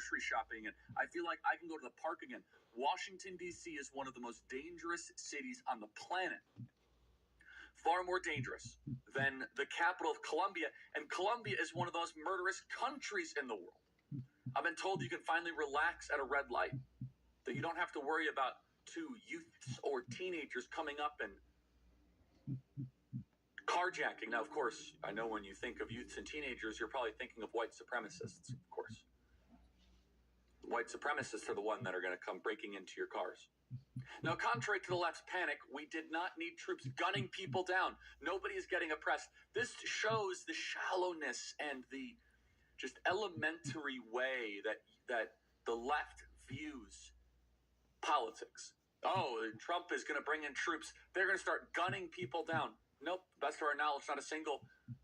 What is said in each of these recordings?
grocery shopping again. I feel like I can go to the park again. Washington, D.C. is one of the most dangerous cities on the planet. Far more dangerous than the capital of Colombia. And Colombia is one of the most murderous countries in the world. I've been told you can finally relax at a red light, that you don't have to worry about two youths or teenagers coming up and carjacking. Now, of course, I know when you think of youths and teenagers, you're probably thinking of white supremacists, of course. White supremacists are the ones that are going to come breaking into your cars. Now, contrary to the left's panic, we did not need troops gunning people down. Nobody is getting oppressed. This shows the shallowness and the just elementary way that the left views politics. Oh, Trump is going to bring in troops. They're going to start gunning people down. Nope. Best of our knowledge, not a single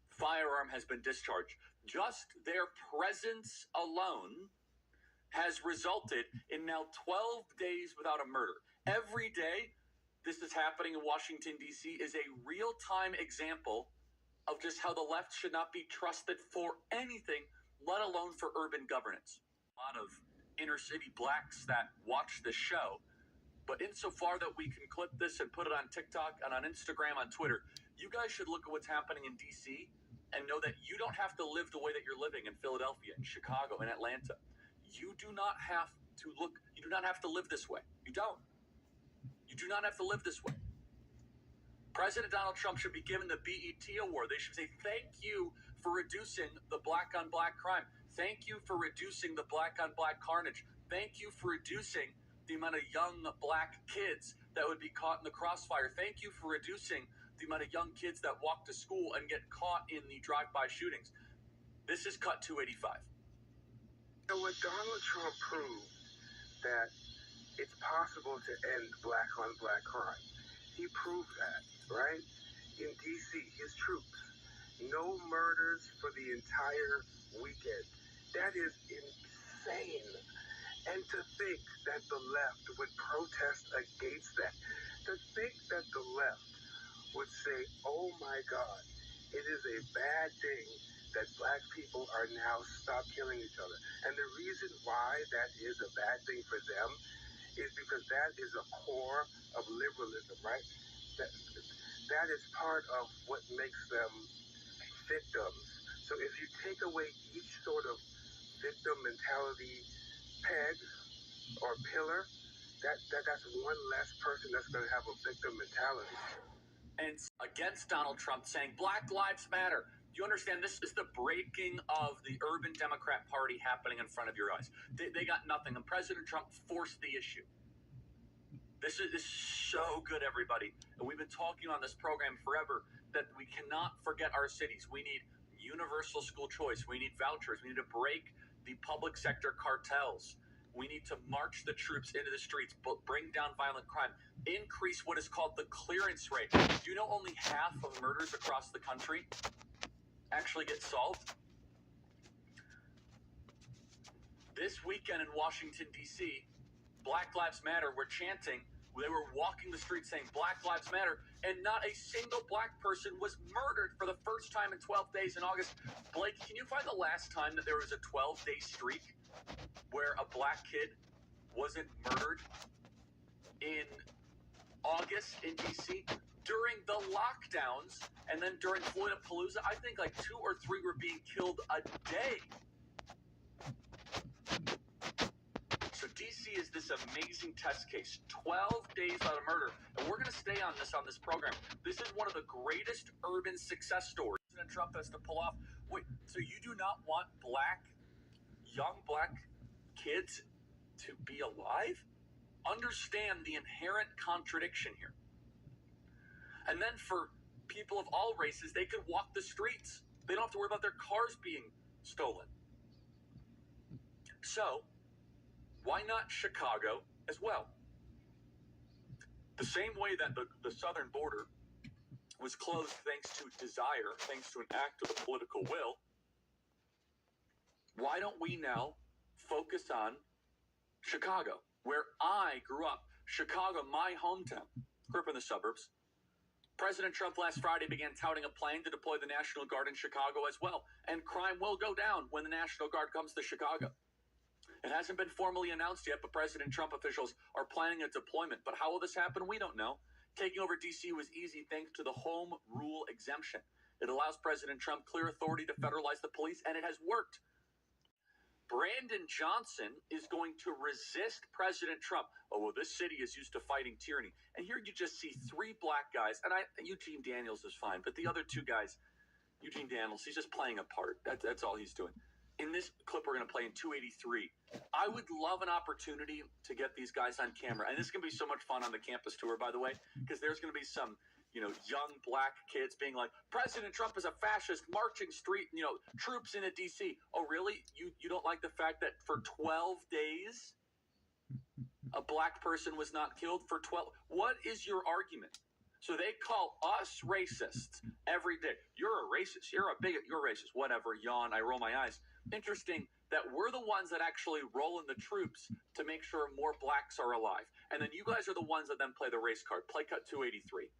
firearm has been discharged. Just their presence alone has resulted in now 12 days without a murder. Every day this is happening in Washington, D.C. is a real-time example of just how the left should not be trusted for anything, let alone for urban governance. A lot of inner-city blacks that watch this show, but insofar that we can clip this and put it on TikTok and on Instagram, on Twitter, you guys should look at what's happening in D.C. and know that you don't have to live the way that you're living in Philadelphia, in Chicago, in Atlanta. You do not have to live this way. You don't. You do not have to live this way. President Donald Trump should be given the BET award. They should say, thank you for reducing the black-on-black crime. Thank you for reducing the black-on-black carnage. Thank you for reducing the amount of young black kids that would be caught in the crossfire. Thank you for reducing the amount of young kids that walk to school and get caught in the drive-by shootings. This is cut 285. So when Donald Trump proved that it's possible to end black-on-black crime, he proved that, right? In D.C., his troops, no murders for the entire weekend. That is insane. And to think that the left would protest against that, to think that the left would say, oh my God, it is a bad thing that black people are now stop killing each other. And the reason why that is a bad thing for them is because that is a core of liberalism, right? That is part of what makes them victims. So if you take away each sort of victim mentality peg or pillar, that's one less person that's going to have a victim mentality. And against Donald Trump saying Black Lives Matter. You understand, this is the breaking of the urban Democrat Party happening in front of your eyes. They got nothing, and President Trump forced the issue. This is so good, everybody. And we've been talking on this program forever that we cannot forget our cities. We need universal school choice. We need vouchers. We need to break the public sector cartels. We need to march the troops into the streets, bring down violent crime, increase what is called the clearance rate. Do you know only half of murders across the country actually get solved? This weekend in Washington, D.C., Black Lives Matter were chanting. They were walking the streets saying Black Lives Matter, and not a single black person was murdered for the first time in 12 days in August. Blake, can you find the last time that there was a 12-day streak where a black kid wasn't murdered in August in D.C.? During the lockdowns and then during Floydapalooza, I think like 2 or 3 were being killed a day. So D.C. is this amazing test case, 12 days without a murder. And we're going to stay on this program. This is one of the greatest urban success stories President Trump has to pull off. Wait, so you do not want young black kids to be alive? Understand the inherent contradiction here. And then for people of all races, they can walk the streets. They don't have to worry about their cars being stolen. So, why not Chicago as well? The same way that the southern border was closed thanks to desire, thanks to an act of the political will, why don't we now focus on Chicago, where I grew up? Chicago, my hometown. Grew up in the suburbs. President Trump last Friday began touting a plan to deploy the National Guard in Chicago as well. And crime will go down when the National Guard comes to Chicago. It hasn't been formally announced yet, but President Trump officials are planning a deployment. But how will this happen? We don't know. Taking over D.C. was easy thanks to the home rule exemption. It allows President Trump clear authority to federalize the police, and it has worked. Brandon Johnson is going to resist President Trump. Oh, well, this city is used to fighting tyranny. And here you just see three black guys, and Eugene Daniels is fine, but the other two guys, Eugene Daniels, he's just playing a part. That's all he's doing. In this clip we're going to play in 283, I would love an opportunity to get these guys on camera. And this is going to be so much fun on the campus tour, by the way, because there's going to be some young black kids being like, President Trump is a fascist, marching troops into D.C. Oh, really? You don't like the fact that for 12 days a black person was not killed? For 12? What is your argument? So they call us racists every day. You're a racist. You're a bigot. You're racist. Whatever. Yawn. I roll my eyes. Interesting that we're the ones that actually roll in the troops to make sure more blacks are alive. And then you guys are the ones that then play the race card. Play cut 283.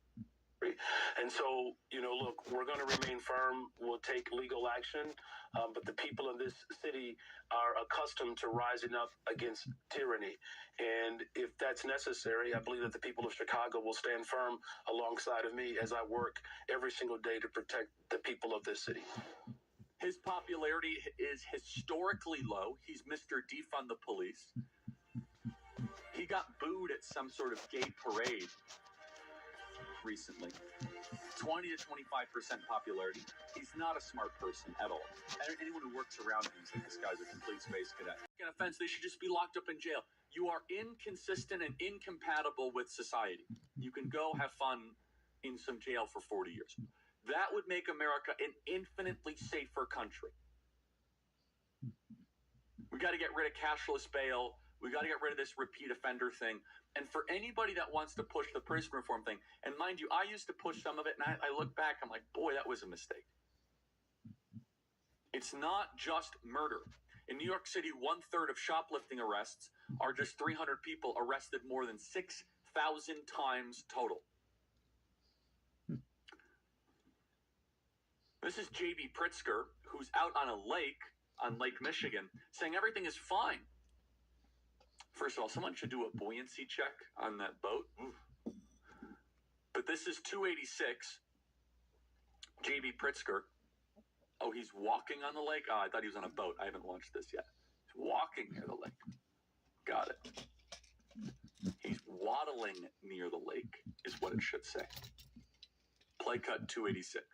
And so, look, we're going to remain firm. We'll take legal action. But the people in this city are accustomed to rising up against tyranny. And if that's necessary, I believe that the people of Chicago will stand firm alongside of me as I work every single day to protect the people of this city. His popularity is historically low. He's Mr. Defund the Police. He got booed at some sort of gay parade recently. 20 to 25% popularity. He's not a smart person at all. Anyone who works around him is like, this guy's a complete space cadet. An offense, they should just be locked up in jail. You are inconsistent and incompatible with society. You can go have fun in some jail for 40 years. That would make America an infinitely safer country. We got to get rid of cashless bail. We got to get rid of this repeat offender thing. And for anybody that wants to push the prison reform thing, and mind you, I used to push some of it, and I look back, I'm like, boy, that was a mistake. It's not just murder. In New York City, 1/3 of shoplifting arrests are just 300 people arrested more than 6,000 times total. This is J.B. Pritzker, who's out on a lake, on Lake Michigan, saying everything is fine. First of all, someone should do a buoyancy check on that boat. But this is 286. J.B. Pritzker. Oh, he's walking on the lake? Oh, I thought he was on a boat. I haven't watched this yet. He's walking near the lake. Got it. He's waddling near the lake, is what it should say. Play cut 286.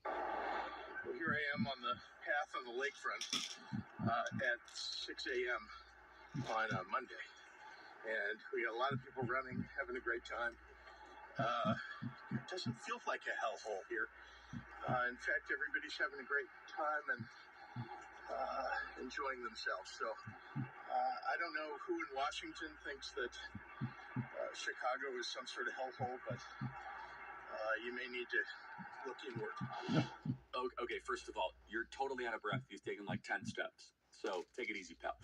Well, here I am on the path on the lakefront at 6 a.m. on a Monday. And we got a lot of people running, having a great time. It doesn't feel like a hellhole here. In fact, everybody's having a great time and enjoying themselves. So I don't know who in Washington thinks that Chicago is some sort of hellhole, but you may need to look inward. Okay, first of all, you're totally out of breath. He's taking like 10 steps. So take it easy, pal.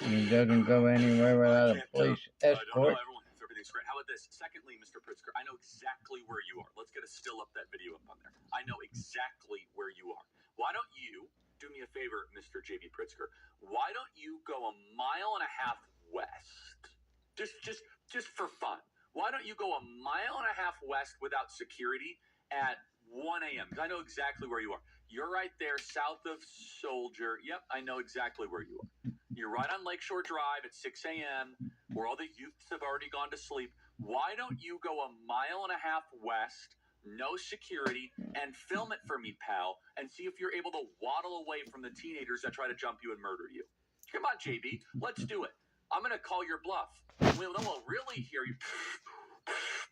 He doesn't go anywhere without a police escort. Everything's great. How about this? Secondly, Mr. Pritzker, I know exactly where you are. Let's get a still up that video up on there. I know exactly where you are. Why don't you do me a favor, Mr. J.B. Pritzker? Why don't you go 1.5 miles west? Just for fun. Why don't you go 1.5 miles west without security at 1 a.m.? Because I know exactly where you are. You're right there south of Soldier. Yep, I know exactly where you are. You're right on Lakeshore Drive at 6 a.m., where all the youths have already gone to sleep. Why don't you go 1.5 miles west, no security, and film it for me, pal, and see if you're able to waddle away from the teenagers that try to jump you and murder you. Come on, JB, let's do it. I'm going to call your bluff. Then we'll really hear you.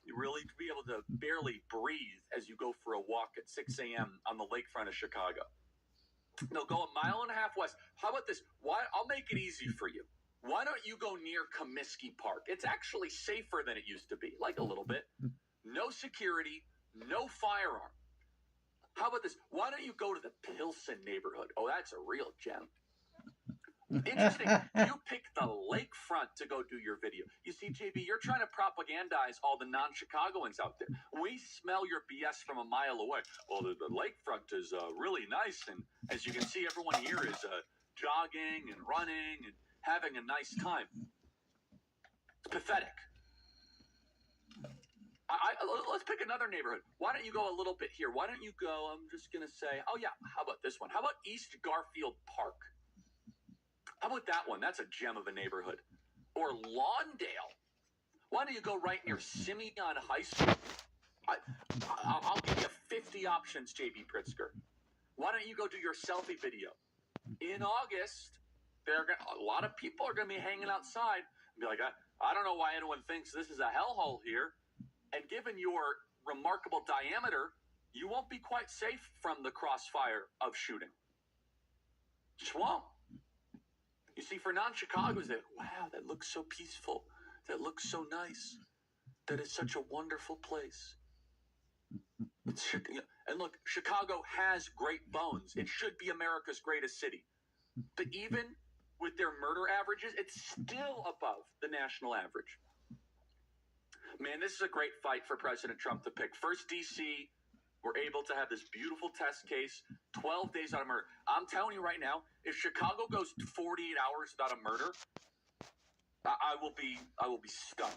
You really be able to barely breathe as you go for a walk at 6 a.m. on the lakefront of Chicago. No, go 1.5 miles west. How about this? I'll make it easy for you. Why don't you go near Comiskey Park? It's actually safer than it used to be, like a little bit. No security, no firearm. How about this? Why don't you go to the Pilsen neighborhood? Oh, that's a real gem. Interesting. You picked the lakefront to go do your video. You see, JB, you're trying to propagandize all the non-Chicagoans out there. We smell your BS from 1 mile away. Well, the lakefront is really nice, and as you can see, everyone here is jogging and running and having a nice time. It's pathetic. Let's pick another neighborhood. Why don't you go a little bit here? Why don't you go, I'm just going to say, oh yeah, how about this one? How about East Garfield Park? How about that one? That's a gem of a neighborhood. Or Lawndale. Why don't you go right near Simeon High School? I'll give you 50 options, JB Pritzker. Why don't you go do your selfie video? In August, a lot of people are going to be hanging outside and be like, I don't know why anyone thinks this is a hellhole here. And given your remarkable diameter, you won't be quite safe from the crossfire of shooting. Just won't. You see, for non-Chicago's, wow, that looks so peaceful. That looks so nice. That is such a wonderful place. And look, Chicago has great bones. It should be America's greatest city. But even with their murder averages, it's still above the national average. Man, this is a great fight for President Trump to pick. First, D.C., we're able to have this beautiful test case, 12 days out of murder. I'm telling you right now, if Chicago goes 48 hours without a murder, I will be stunned.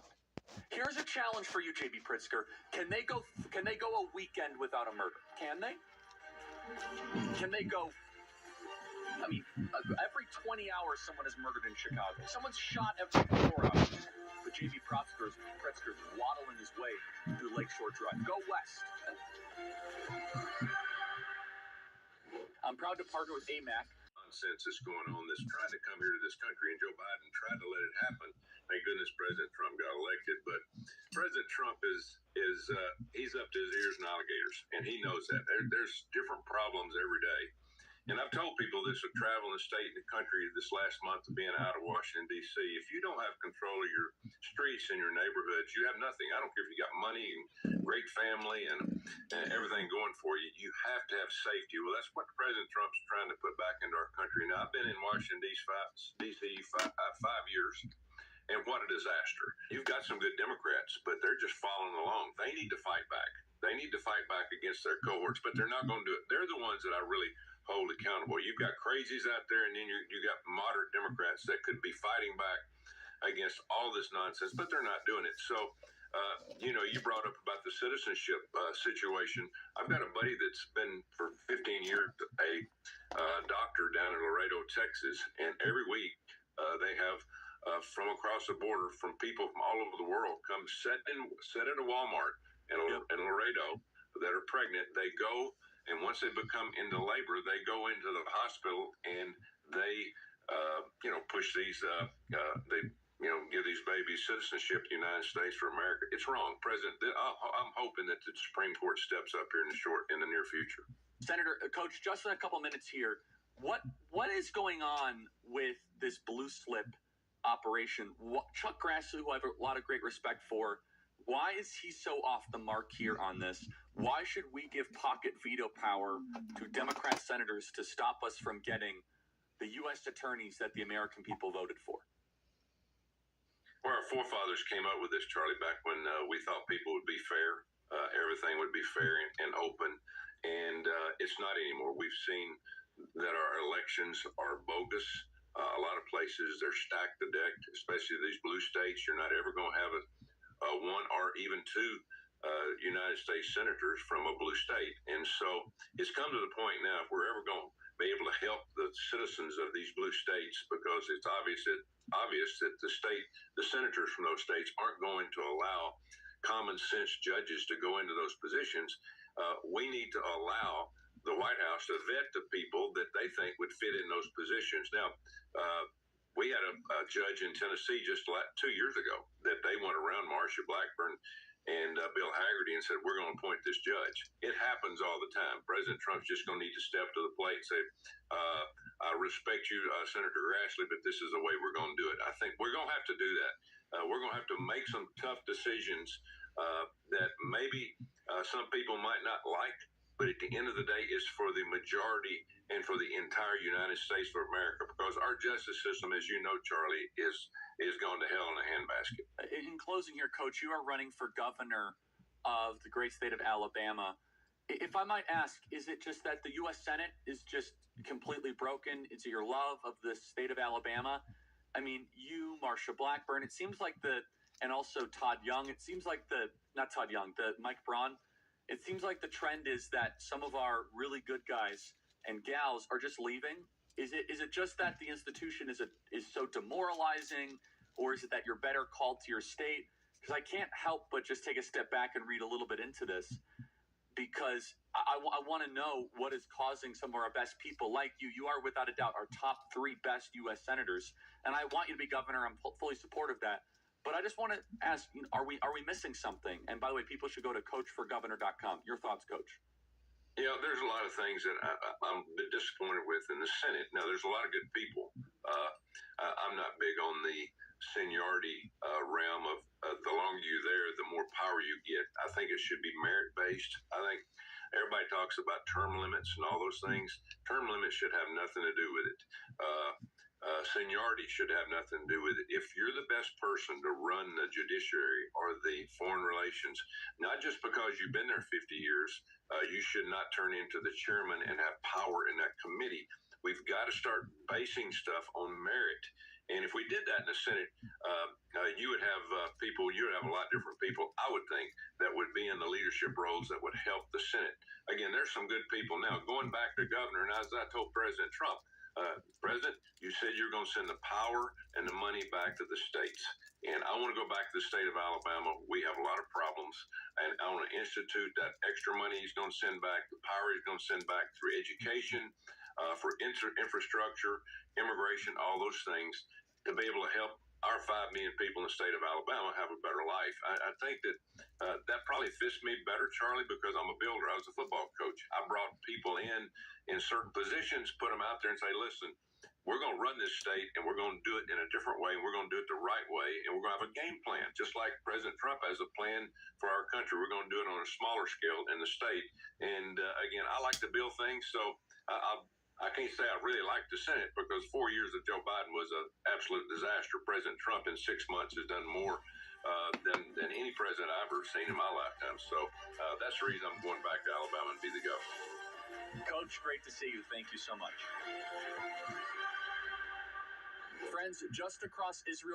Here's a challenge for you, JB Pritzker. Can they go a weekend without a murder? Can they? Can they go? I mean, every 20 hours, someone is murdered in Chicago. Someone's shot every 4 hours. But JB Pritzker's waddling his way through Lakeshore Drive. Go west. I'm proud to partner with AMAC. Nonsense that's going on that's trying to come here to this country, and Joe Biden tried to let it happen. Thank goodness President Trump got elected, but President Trump he's up to his ears in alligators, and he knows that. There's different problems every day. And I've told people this with traveling the state and the country this last month of being out of Washington, D.C. If you don't have control of your streets and your neighborhoods, you have nothing. I don't care if you got money and great family and everything going for you. You have to have safety. Well, that's what President Trump's trying to put back into our country. Now, I've been in Washington, D.C. 5 years, and what a disaster. You've got some good Democrats, but they're just following along. They need to fight back. They need to fight back against their cohorts, but they're not going to do it. They're the ones that I really hold accountable. You've got crazies out there, and then you got moderate Democrats that could be fighting back against all this nonsense, but they're not doing it. So, you brought up about the citizenship situation. I've got a buddy that's been for 15 years a doctor down in Laredo, Texas, and every week they have from across the border, from people from all over the world, come set at a Walmart in Laredo that are pregnant. They go. And once they become into labor, they go into the hospital and they, push these, give these babies citizenship in the United States for America. It's wrong, President. I'm hoping that the Supreme Court steps up here in the near future. Senator, Coach, just in a couple minutes here, what is going on with this blue slip operation? Chuck Grassley, who I have a lot of great respect for, why is he so off the mark here on this? Why should we give pocket veto power to Democrat senators to stop us from getting the U.S. attorneys that the American people voted for? Well, our forefathers came up with this, Charlie, back when we thought people would be fair. Everything would be fair and open. And it's not anymore. We've seen that our elections are bogus. A lot of places, they're stacked the deck, especially these blue states. You're not ever going to have one or even two United States senators from a blue state. And so it's come to the point now, if we're ever going to be able to help the citizens of these blue states, because it's obvious that the senators from those states aren't going to allow common sense judges to go into those positions. We need to allow the White House to vet the people that they think would fit in those positions. Now, we had a judge in Tennessee just 2 years ago that they went around Marsha Blackburn and Bill Hagerty and said, we're going to appoint this judge. It happens all the time. President Trump's just going to need to step to the plate and say, I respect you, Senator Grassley, but this is the way we're going to do it. I think we're going to have to do that. We're going to have to make some tough decisions that maybe some people might not like, but at the end of the day, it's for the majority and for the entire United States of America, because our justice system, as you know, Charlie, is going to hell in a handbasket. In closing here, Coach, you are running for governor of the great state of Alabama. If I might ask, is it just that the U.S. Senate is just completely broken? Is it your love of the state of Alabama? I mean, you, Marsha Blackburn, it seems like and also Todd Young, it seems like not Todd Young, the Mike Braun, it seems like the trend is that some of our really good guys and gals are just leaving. Is it just that the institution is so demoralizing, or is it that you're better called to your state? Because I can't help but just take a step back and read a little bit into this, because I want to know what is causing some of our best people like you. You are without a doubt our top 3 best U.S. senators, and I want you to be governor. I'm fully supportive of that. But I just want to ask, are we missing something? And by the way, people should go to coachforgovernor.com. Your thoughts, Coach? Yeah, there's a lot of things that I'm a bit disappointed with in the Senate. Now, there's a lot of good people. I'm not big on the seniority realm of the longer you're there, the more power you get. I think it should be merit-based. I think everybody talks about term limits and all those things. Term limits should have nothing to do with it. Seniority should have nothing to do with it. If you're the best person to run the judiciary or the foreign relations, not just because you've been there 50 years, you should not turn into the chairman and have power in that committee. We've got to start basing stuff on merit. And if we did that in the Senate, you would have you would have a lot of different people, I would think, that would be in the leadership roles that would help the Senate. Again, there's some good people. Now, going back to governor, and as I told President Trump, President, you said you're going to send the power and the money back to the states. And I want to go back to the state of Alabama. We have a lot of problems, and I want to institute that extra money he's going to send back, the power he's going to send back through education, for infrastructure, immigration, all those things, to be able to help our 5 million people in the state of Alabama have a better life. I think that that probably fits me better, Charlie, because I'm a builder. I was a football coach. I brought people in certain positions, put them out there and say, listen, we're going to run this state, and we're going to do it in a different way, and we're going to do it the right way, and we're going to have a game plan, just like President Trump has a plan for our country. We're going to do it on a smaller scale in the state. And again, I like to build things, so I can't say I really like the Senate, because 4 years of Joe Biden was an absolute disaster. President Trump in 6 months has done more than any president I've ever seen in my lifetime. So that's the reason I'm going back to Alabama and be the governor. Coach, great to see you. Thank you so much. Friends, just across Israel